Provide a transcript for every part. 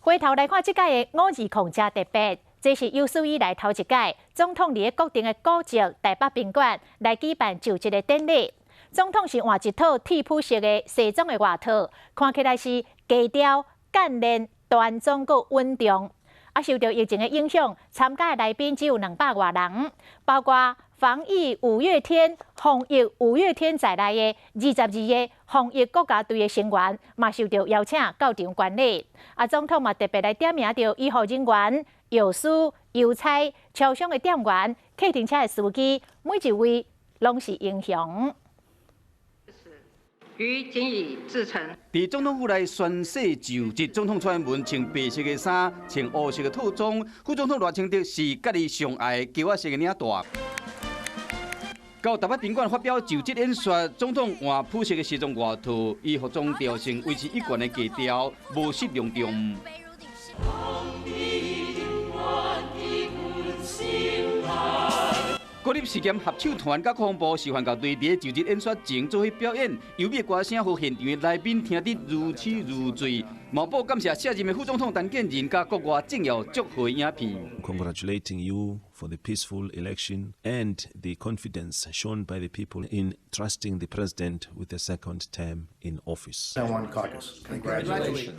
回头来看这届的520加特别，这是有史以来头一届总统伫个固定的古迹台北宾馆来举办就职的典礼。总统是换一套替补式的西装的外套，看起来是低调、干练、端庄佮稳重。受到疫情的影响，参加的来宾只有200多人，包括防疫五月天、防疫五月天在内的22个防疫国家队的成员，嘛受到邀请到场观礼。总统嘛特别来点名到医护人员、药师、邮差、超商的店员、客停车的司机，每一位拢是英雄。于谨以至诚。伫总统府内宣誓就职，总统穿文穿白色的衫，穿黑色的套装。副总统赖清德是家己上爱的胶仔色的领带。到台北宾馆发表就职演说，总统换朴色的西装外套，以服装调性维持一贯的格调，无失隆重。国立事件合唱团甲国防部示范校队伫就职演说前做伙表演，优美的歌声，互现场的来宾听得如痴如醉。毛报感谢卸任的副总统陈建仁甲国外政要祝贺影片。Congratulating you for the peaceful election and the confidence shown by the people in trusting the president with a second term in office. Congratulations.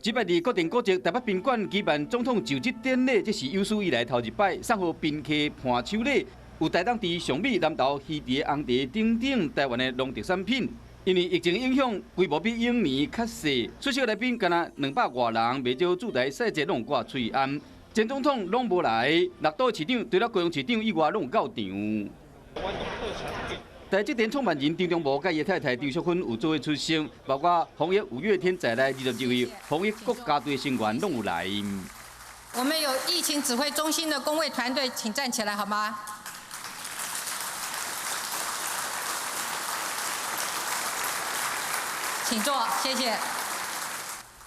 这摆伫国定古迹台北宾馆举办总统就职典礼，这是有史以来头一摆，送予宾客伴手礼。有台东猪、上米、南投、鱼蹄、红茶等等台湾的农特产品。因为疫情影响，规模比往年较细，出席来宾敢若200多人，袂少驻台细节拢挂翠安。前总统拢无来，六都市长除了高雄市长以外，拢有到场。台积电创办人张忠谋甲伊太太张淑芬有做伙出席，包括防疫五月天在内22位防疫国家队成员拢有来。我们有疫情指挥中心的工卫团队，请站起来好吗？请坐，谢谢。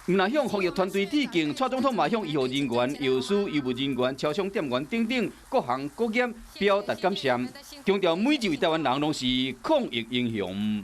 唔但向防疫团队致敬，蔡总统嘛向医护人员、药师、医务人员、超商店员等等各行各业表达感谢，强调每一位台湾人拢是抗疫英雄。